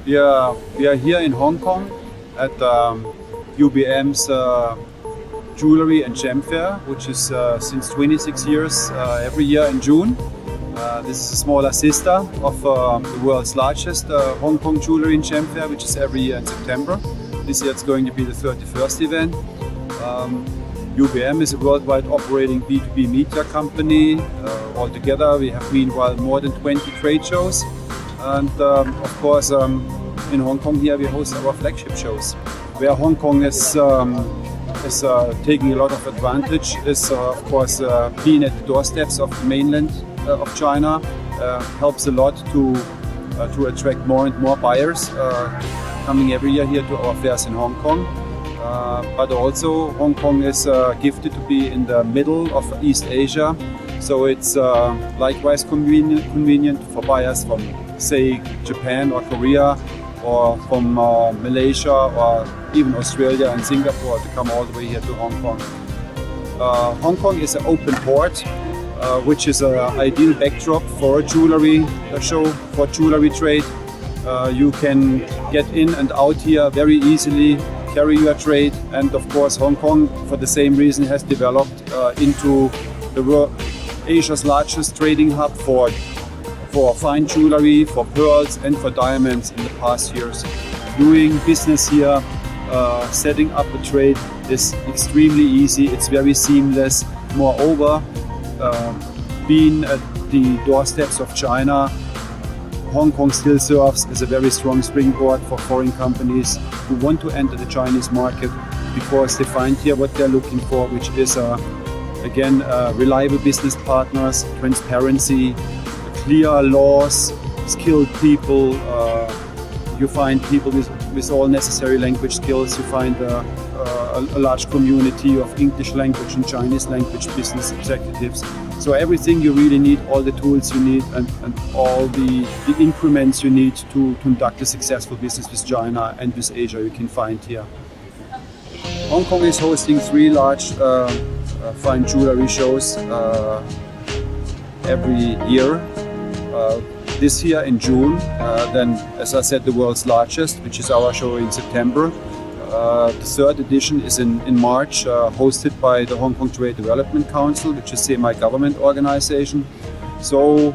We are here in Hong Kong at UBM's Jewelry and Gem Fair, which is since 26 years every year in June. This is a smaller sister of the world's largest Hong Kong Jewelry and Gem Fair, which is every year in September. This year it's going to be the 31st event. UBM is a worldwide operating B2B media company. Altogether we have meanwhile more than 20 trade shows. And of course in Hong Kong here we host our flagship shows. Where Hong Kong is taking a lot of advantage is of course being at the doorsteps of the mainland of China. Helps a lot to attract more and more buyers coming every year here to our fairs in Hong Kong. But also Hong Kong is gifted to be in the middle of East Asia, so it's likewise convenient for buyers from, say, Japan or Korea, or from Malaysia or even Australia and Singapore to come all the way here to Hong Kong. Hong Kong is an open port, which is an ideal backdrop for a jewelry show, for jewelry trade. You can get in and out here very easily, carry your trade, and of course Hong Kong, for the same reason, has developed into Asia's largest trading hub for fine jewelry, for pearls and for diamonds in the past years. Doing business here, setting up a trade is extremely easy, it's very seamless. Moreover, being at the doorsteps of China, Hong Kong still serves as a very strong springboard for foreign companies who want to enter the Chinese market, because they find here what they're looking for, which is again reliable business partners, transparency, clear laws, skilled people. You find people with all necessary language skills. You find a large community of English language and Chinese language business executives. So everything you really need, all the tools you need and all the increments you need to conduct a successful business with China and with Asia, you can find here. Hong Kong is hosting 3 large fine jewelry shows every year. This year in June, then as I said, the world's largest, which is our show in September. The 3rd edition is in March, hosted by the Hong Kong Trade Development Council, which is a semi-government organization. So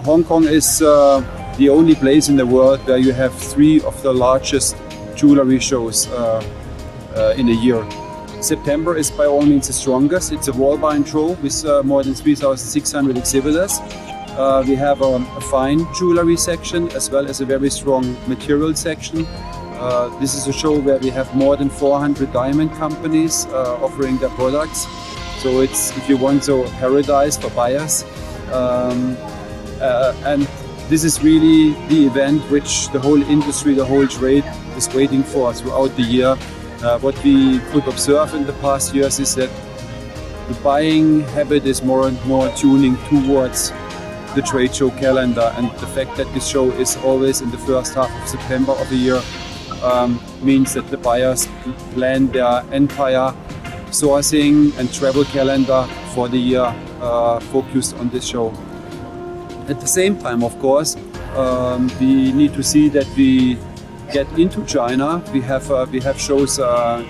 Hong Kong is the only place in the world where you have 3 of the largest jewelry shows in a year. September is by all means the strongest. It's a worldwide show with more than 3,600 exhibitors. We have a fine jewelry section as well as a very strong material section. This is a show where we have more than 400 diamond companies offering their products. So it's, if you want, so a paradise for buyers. And this is really the event which the whole industry, the whole trade is waiting for throughout the year. What we could observe in the past years is that the buying habit is more and more tuning towards the trade show calendar, and the fact that this show is always in the first half of September of the year means that the buyers plan their entire sourcing and travel calendar for the year focused on this show. At the same time, of course, we need to see that we get into China. We have shows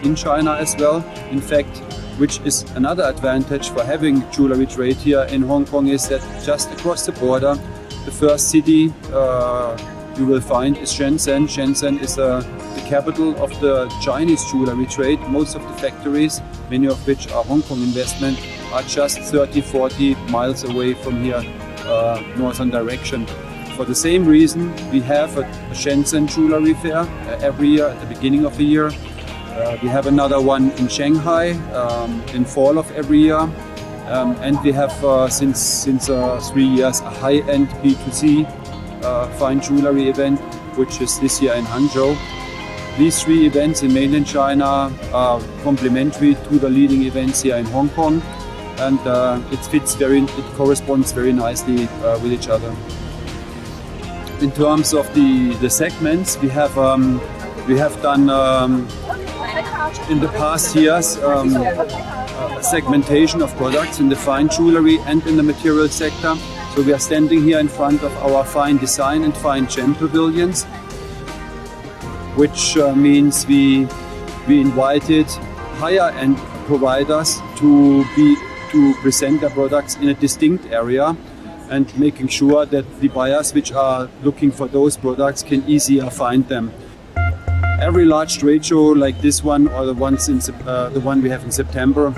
in China as well. In fact, which is another advantage for having jewelry trade here in Hong Kong, is that just across the border, the first city you will find is Shenzhen. Shenzhen is the capital of the Chinese jewelry trade. Most of the factories, many of which are Hong Kong investment, are just 30-40 miles away from here, northern direction. For the same reason, we have a Shenzhen jewelry fair every year at the beginning of the year. We have another one in Shanghai in fall of every year. And we have since 3 years a high-end B2C fine jewelry event, which is this year in Hangzhou. These 3 events in mainland China are complementary to the leading events here in Hong Kong, and it corresponds very nicely with each other. In terms of the segments, we have done in the past years segmentation of products in the fine jewelry and in the material sector. So we are standing here in front of our fine design and fine gem pavilions. which means we invited higher end providers to present their products in a distinct area and making sure that the buyers which are looking for those products can easier find them. Every large trade show like this one or the one we have in September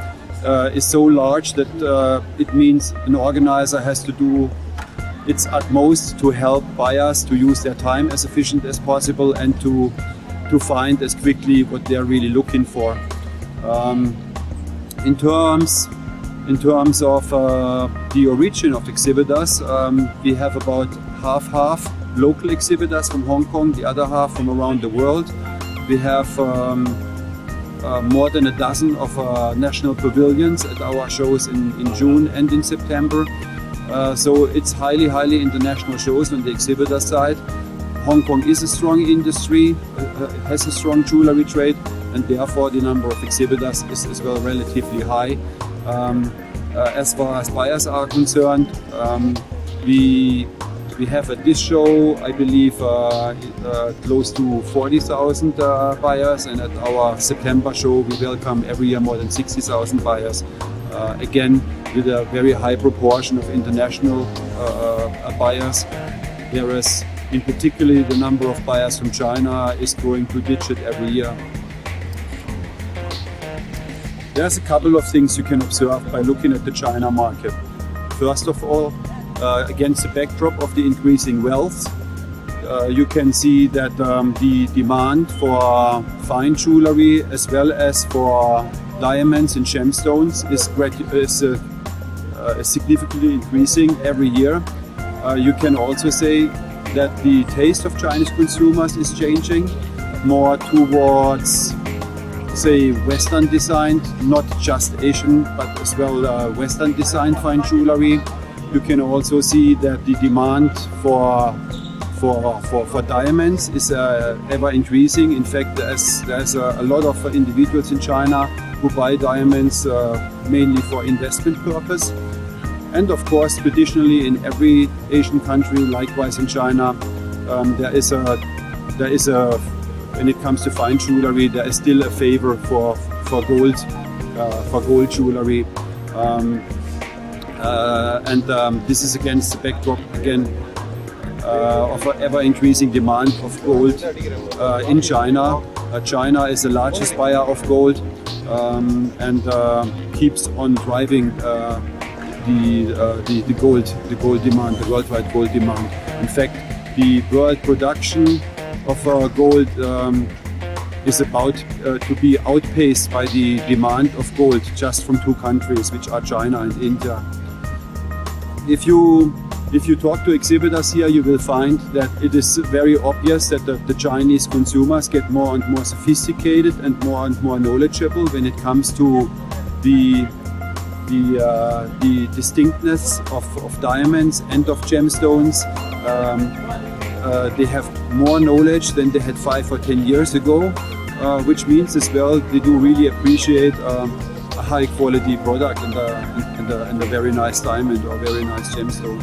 is so large that it means an organizer has to do its utmost to help buyers to use their time as efficient as possible and to find as quickly what they're really looking for. In terms of the origin of exhibitors, we have about half local exhibitors from Hong Kong, the other half from around the world. We have more than a dozen of national pavilions at our shows in June and in September. So it's highly international shows on the exhibitor side. Hong Kong is a strong industry, has a strong jewelry trade, and therefore the number of exhibitors is as well relatively high. As far as buyers are concerned, we have at this show, I believe, close to 40,000 buyers, and at our September show we welcome every year more than 60,000 buyers. Again, with a very high proportion of international buyers, whereas in particular the number of buyers from China is growing 2-digit every year. There's a couple of things you can observe by looking at the China market. First of all, against the backdrop of the increasing wealth, you can see that the demand for fine jewelry as well as for diamonds and gemstones is significantly increasing every year. You can also say that the taste of Chinese consumers is changing more towards, say, Western designed, not just Asian, but as well Western designed fine jewelry. You can also see that the demand for diamonds is ever increasing. In fact, there's a lot of individuals in China who buy diamonds mainly for investment purpose. And of course, traditionally in every Asian country, likewise in China, there is a when it comes to fine jewelry, there is still a favor for gold jewelry, and this is against the backdrop again of an ever-increasing demand of gold in China. China is the largest buyer of gold and keeps on driving the gold demand, the worldwide gold demand. In fact, the world production of gold is about to be outpaced by the demand of gold just from two countries, which are China and India. If you talk to exhibitors here, you will find that it is very obvious that the Chinese consumers get more and more sophisticated and more knowledgeable when it comes to the distinctness of diamonds and of gemstones. They have more knowledge than they had 5 or 10 years ago, which means as well they do really appreciate a high quality product and a very nice diamond or very nice gemstone.